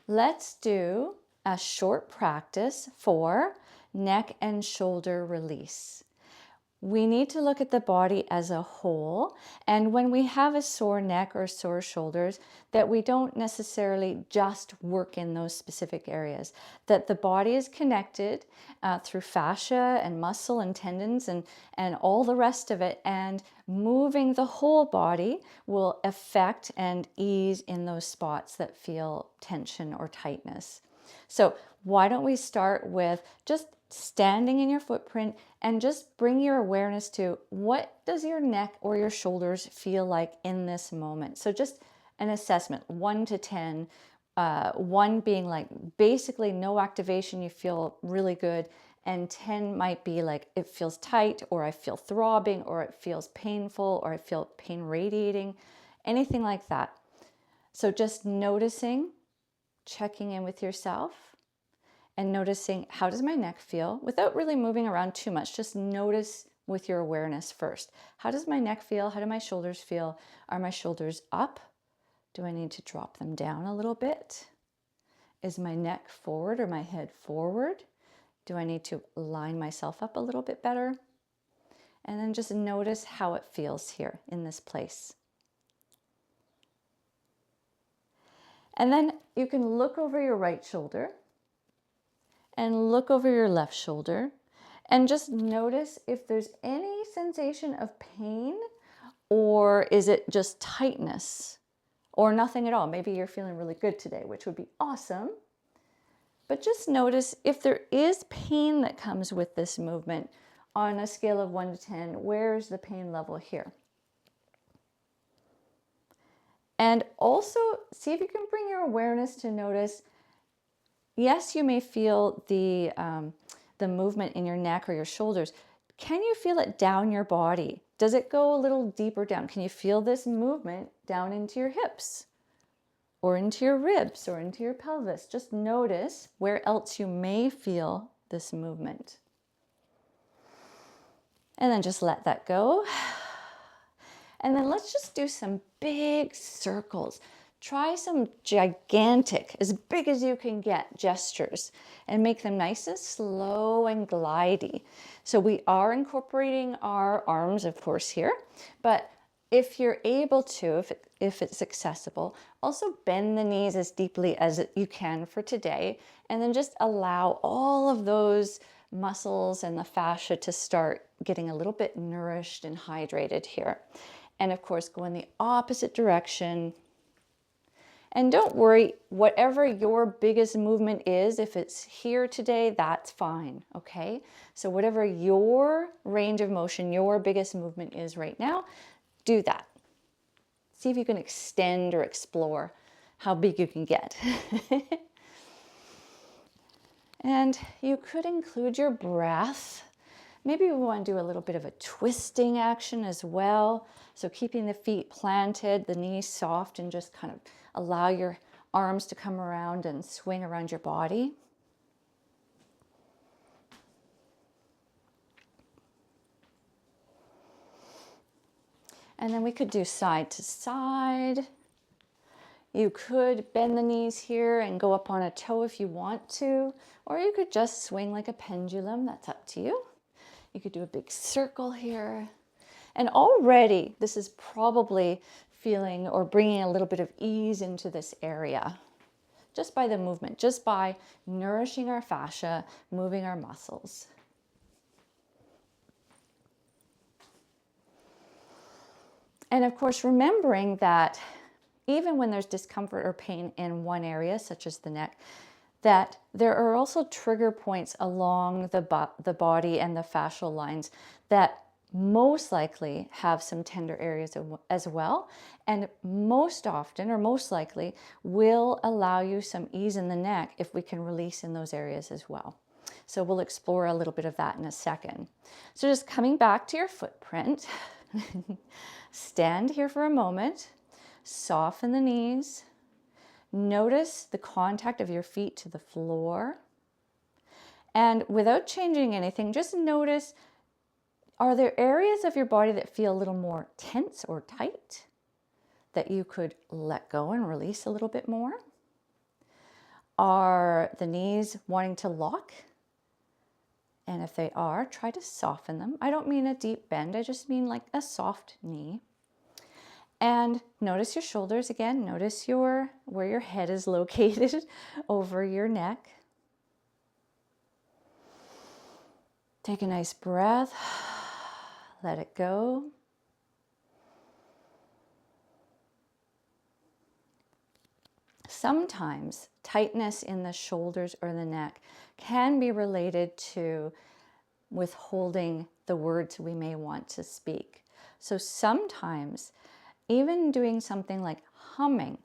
Let's do a short practice for neck and shoulder release. We need to look at the body as a whole, and when we have a sore neck or sore shoulders, that we don't necessarily just work in those specific areas, that the body is connected through fascia and muscle and tendons and all the rest of it, and moving the whole body will affect and ease in those spots that feel tension or tightness. So why don't we start with just standing in your footprint and just bring your awareness to what does your neck or your shoulders feel like in this moment. So just an assessment, 1 to 10, 1 being like basically no activation, you feel really good, and 10 might be like it feels tight, or I feel throbbing, or it feels painful, or I feel pain radiating, anything like that. So just noticing, checking in with yourself, and noticing, how does my neck feel without really moving around too much. Just notice with your awareness first. How does my neck feel? How do my shoulders feel? Are my shoulders up? Do I need to drop them down a little bit? Is my neck forward or my head forward? Do I need to line myself up a little bit better? And then just notice how it feels here in this place. And then you can look over your right shoulder and look over your left shoulder and just notice if there's any sensation of pain, or is it just tightness or nothing at all. Maybe you're feeling really good today, which would be awesome. But just notice if there is pain that comes with this movement on a scale of 1 to 10, where's the pain level here? And also see if you can bring your awareness to notice, yes, you may feel the movement in your neck or your shoulders. Can you feel it down your body? Does it go a little deeper down? Can you feel this movement down into your hips or into your ribs or into your pelvis? Just notice where else you may feel this movement. And then just let that go. And then let's just do some big circles. Try some gigantic, as big as you can get, gestures, and make them nice and slow and glidey. So we are incorporating our arms, of course, here, but if you're able to, if it's accessible, also bend the knees as deeply as you can for today, and then just allow all of those muscles and the fascia to start getting a little bit nourished and hydrated here. And of course, go in the opposite direction. And don't worry, whatever your biggest movement is, if it's here today, that's fine, okay? So whatever your range of motion, your biggest movement is right now, do that. See if you can extend or explore how big you can get. And you could include your breath. Maybe we want to do a little bit of a twisting action as well. So keeping the feet planted, the knees soft, and just kind of allow your arms to come around and swing around your body. And then we could do side to side. You could bend the knees here and go up on a toe if you want to, or you could just swing like a pendulum. That's up to you. You could do a big circle here. And already this is probably feeling or bringing a little bit of ease into this area, just by the movement, just by nourishing our fascia, moving our muscles. And of course, remembering that even when there's discomfort or pain in one area, such as the neck, that there are also trigger points along the body and the fascial lines that most likely have some tender areas as well, and most often or most likely will allow you some ease in the neck if we can release in those areas as well. So we'll explore a little bit of that in a second. So just coming back to your footprint, stand here for a moment, soften the knees, notice the contact of your feet to the floor, and without changing anything, just notice, are there areas of your body that feel a little more tense or tight that you could let go and release a little bit more? Are the knees wanting to lock? And if they are, try to soften them. I don't mean a deep bend, I just mean like a soft knee. And notice your shoulders again. Notice where your head is located over your neck. Take a nice breath. Let it go. Sometimes tightness in the shoulders or the neck can be related to withholding the words we may want to speak. So sometimes even doing something like humming,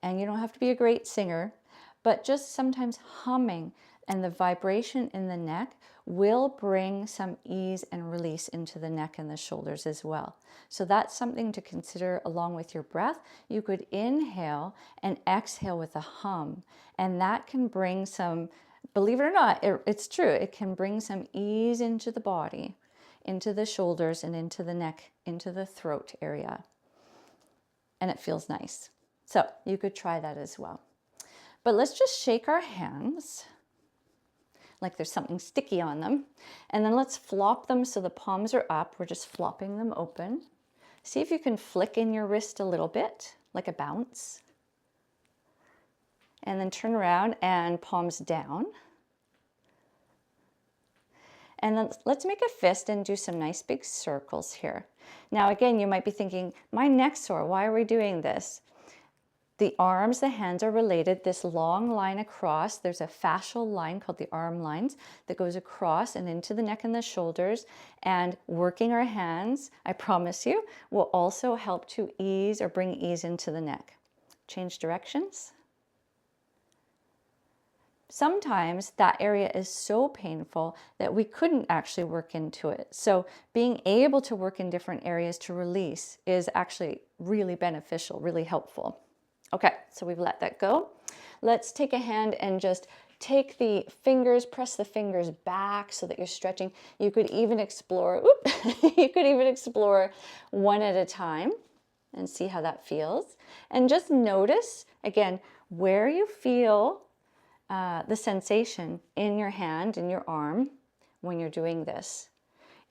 and you don't have to be a great singer, but just sometimes humming and the vibration in the neck will bring some ease and release into the neck and the shoulders as well. So that's something to consider along with your breath. You could inhale and exhale with a hum, and that can bring some, believe it or not, it's true, it can bring some ease into the body, into the shoulders and into the neck, into the throat area. And it feels nice. So you could try that as well. But let's just shake our hands like there's something sticky on them. And then let's flop them so the palms are up. We're just flopping them open. See if you can flick in your wrist a little bit, like a bounce. And then turn around and palms down. And then let's make a fist and do some nice big circles here. Now again, you might be thinking, my neck's sore, why are we doing this? The arms, the hands are related. This long line across, there's a fascial line called the arm lines that goes across and into the neck and the shoulders. And working our hands, I promise you, will also help to ease or bring ease into the neck. Change directions. Sometimes that area is so painful that we couldn't actually work into it. So being able to work in different areas to release is actually really beneficial, really helpful. Okay, so we've let that go. Let's take a hand and just take the fingers, press the fingers back so that you're stretching. You could even explore, you could even explore one at a time and see how that feels. And just notice, again, where you feel the sensation in your hand, in your arm, when you're doing this.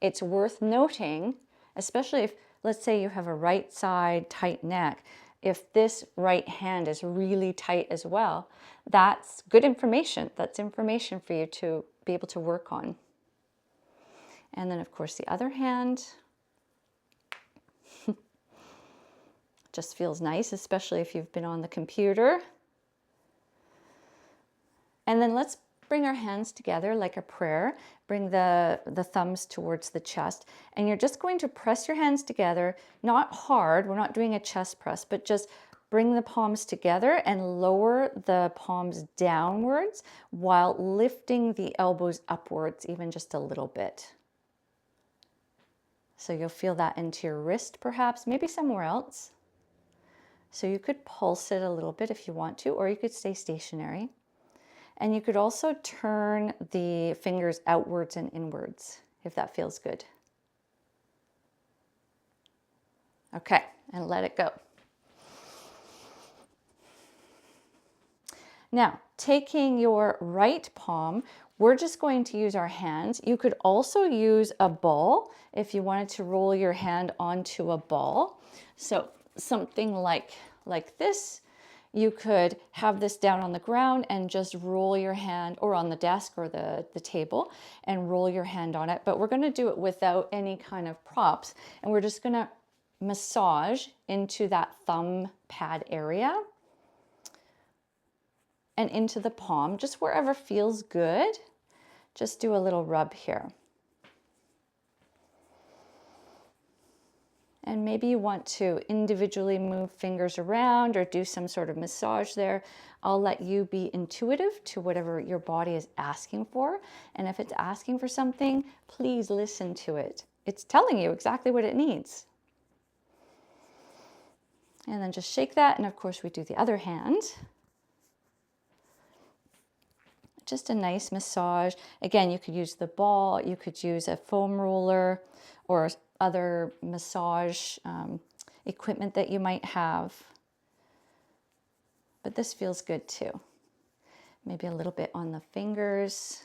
It's worth noting, especially if, let's say you have a right side tight neck, if this right hand is really tight as well, that's good information. That's information for you to be able to work on. And then of course the other hand just feels nice, especially if you've been on the computer. And then let's bring our hands together like a prayer. Bring the thumbs towards the chest. And you're just going to press your hands together, not hard, we're not doing a chest press, but just bring the palms together and lower the palms downwards while lifting the elbows upwards even just a little bit. So you'll feel that into your wrist perhaps, maybe somewhere else. So you could pulse it a little bit if you want to, or you could stay stationary. And you could also turn the fingers outwards and inwards if that feels good. Okay, and let it go. Now, taking your right palm, we're just going to use our hands. You could also use a ball if you wanted to roll your hand onto a ball. So something like this. You could have this down on the ground and just roll your hand, or on the desk or the table, and roll your hand on it. But we're going to do it without any kind of props. And we're just going to massage into that thumb pad area and into the palm, just wherever feels good. Just do a little rub here. And maybe you want to individually move fingers around or do some sort of massage there. I'll let you be intuitive to whatever your body is asking for. And if it's asking for something, please listen to it. It's telling you exactly what it needs. And then just shake that. And of course we do the other hand. Just a nice massage. Again, you could use the ball, you could use a foam roller or other massage equipment that you might have. But this feels good too. Maybe a little bit on the fingers.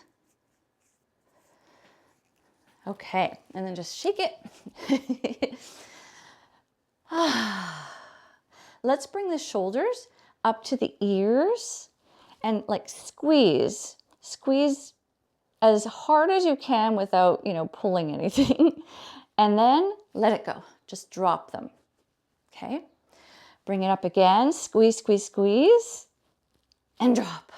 Okay, and then just shake it. Let's bring the shoulders up to the ears and like squeeze. Squeeze as hard as you can without, pulling anything. And then let it go. Just drop them. Okay? Bring it up again. Squeeze, squeeze, squeeze. And drop.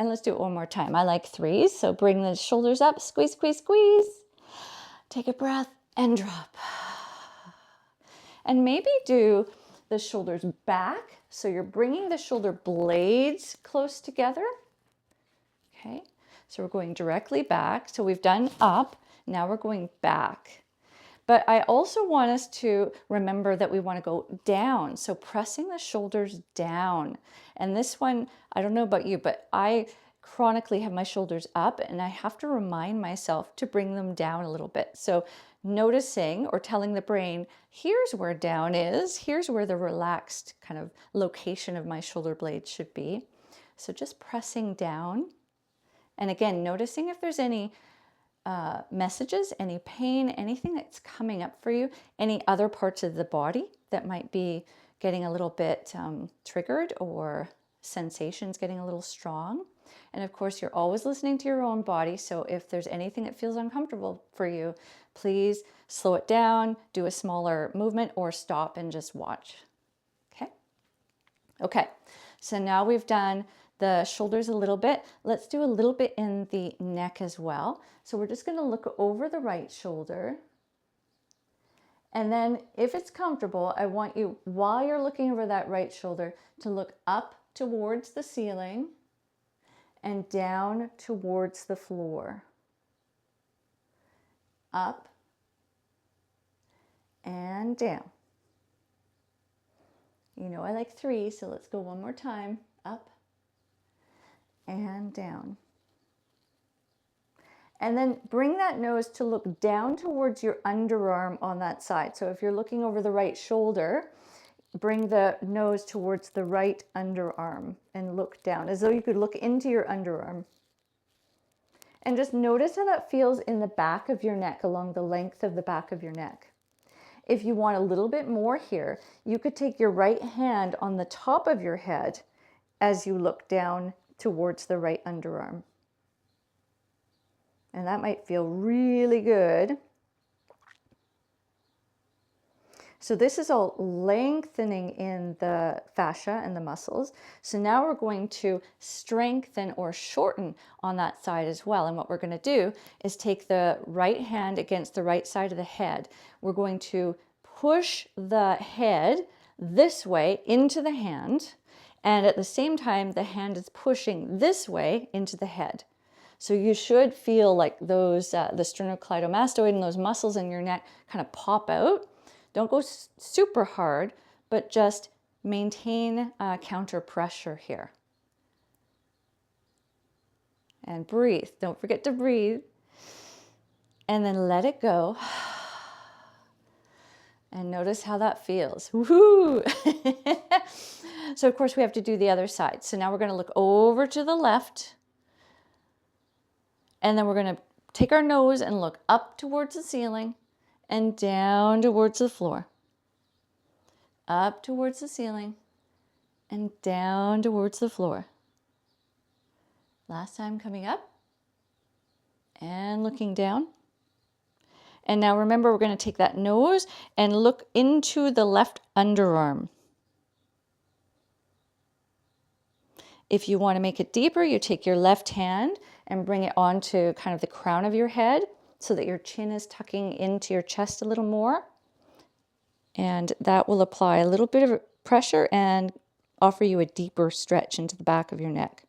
And let's do it one more time. I like 3s. So bring the shoulders up. Squeeze, squeeze, squeeze. Take a breath and drop. And maybe do the shoulders back. So you're bringing the shoulder blades close together. Okay. So we're going directly back. So we've done up. Now we're going back. But I also want us to remember that we want to go down. So pressing the shoulders down. And this one, I don't know about you, but I chronically have my shoulders up and I have to remind myself to bring them down a little bit. So noticing or telling the brain, here's where down is, here's where the relaxed kind of location of my shoulder blades should be. So just pressing down. And again, noticing if there's any messages, any pain, anything that's coming up for you, any other parts of the body that might be getting a little bit triggered or sensations getting a little strong. And of course, you're always listening to your own body. So if there's anything that feels uncomfortable for you, please slow it down, do a smaller movement, or stop and just watch. Okay? Okay, so now we've done the shoulders a little bit. Let's do a little bit in the neck as well. So we're just going to look over the right shoulder. And then if it's comfortable, I want you, while you're looking over that right shoulder, to look up towards the ceiling and down towards the floor. Up and down. I like 3, so let's go one more time. Up and down. And then bring that nose to look down towards your underarm on that side. So if you're looking over the right shoulder, bring the nose towards the right underarm and look down as though you could look into your underarm. And just notice how that feels in the back of your neck, along the length of the back of your neck. If you want a little bit more here, you could take your right hand on the top of your head as you look down towards the right underarm. And that might feel really good. So this is all lengthening in the fascia and the muscles. So now we're going to strengthen or shorten on that side as well. And what we're going to do is take the right hand against the right side of the head. We're going to push the head this way into the hand. And at the same time, the hand is pushing this way into the head. So you should feel like those, the sternocleidomastoid and those muscles in your neck kind of pop out. Don't go super hard, but just maintain counter pressure here. And breathe. Don't forget to breathe. And then let it go. And notice how that feels. Woohoo! So of course we have to do the other side. So now we're going to look over to the left. And then we're going to take our nose and look up towards the ceiling and down towards the floor. Up towards the ceiling and down towards the floor. Last time, coming up and looking down. And now remember, we're going to take that nose and look into the left underarm. If you want to make it deeper, you take your left hand and bring it onto kind of the crown of your head so that your chin is tucking into your chest a little more. And that will apply a little bit of pressure and offer you a deeper stretch into the back of your neck.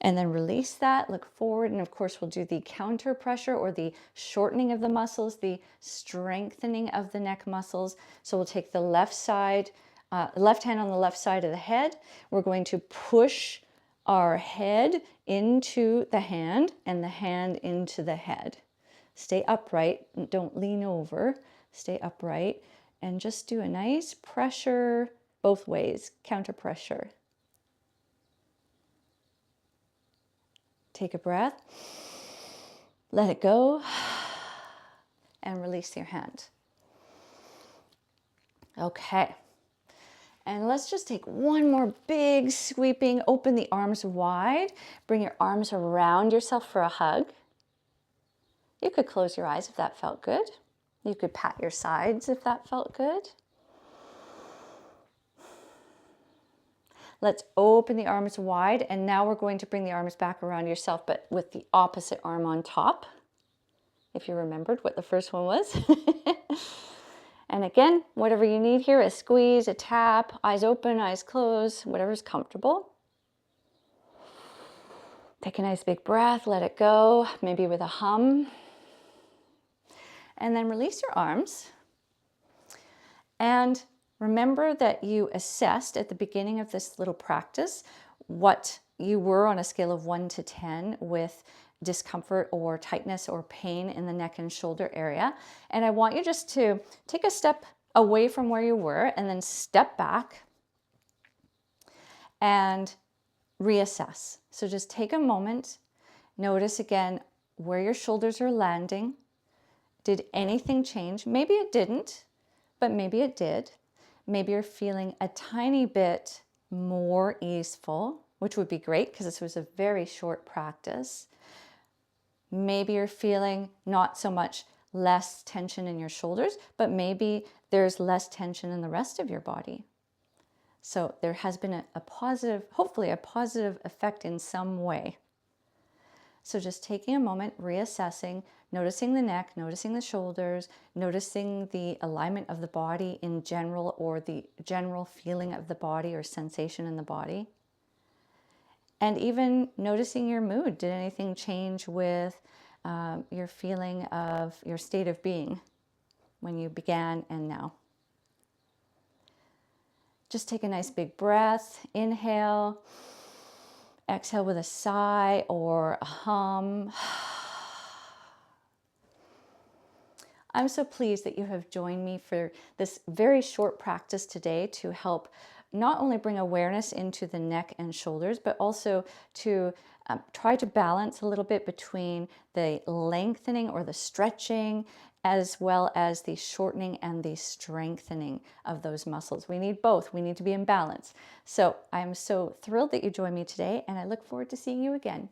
And then release that, look forward, and of course we'll do the counter pressure or the shortening of the muscles, the strengthening of the neck muscles. So we'll take the left side, left hand on the left side of the head. We're going to push our head into the hand and the hand into the head. Stay upright, don't lean over, stay upright, and just do a nice pressure both ways, counter pressure. Take a breath, let it go, and release your hand. Okay. And let's just take one more big sweeping, open the arms wide, bring your arms around yourself for a hug. You could close your eyes if that felt good. You could pat your sides if that felt good. Let's open the arms wide, and now we're going to bring the arms back around yourself, but with the opposite arm on top, if you remembered what the first one was. And again, whatever you need here, a squeeze, a tap, eyes open, eyes closed, whatever's comfortable. Take a nice big breath, let it go, maybe with a hum. And then release your arms. And remember that you assessed at the beginning of this little practice what you were on a scale of 1 to 10 with discomfort or tightness or pain in the neck and shoulder area. And I want you just to take a step away from where you were and then step back and reassess. So just take a moment, notice again where your shoulders are landing. Did anything change? Maybe it didn't, but maybe it did. Maybe you're feeling a tiny bit more easeful, which would be great because this was a very short practice. Maybe you're feeling not so much less tension in your shoulders, but maybe there's less tension in the rest of your body. So there has been a positive, hopefully a positive effect in some way. So just taking a moment, reassessing, noticing the neck, noticing the shoulders, noticing the alignment of the body in general, or the general feeling of the body or sensation in the body. And even noticing your mood. Did anything change with your feeling of your state of being when you began and now? Just take a nice big breath. Inhale. Exhale with a sigh or a hum. I'm so pleased that you have joined me for this very short practice today to help not only bring awareness into the neck and shoulders, but also to try to balance a little bit between the lengthening or the stretching, as well as the shortening and the strengthening of those muscles. We need both. We need to be in balance. So I'm so thrilled that you joined me today, and I look forward to seeing you again.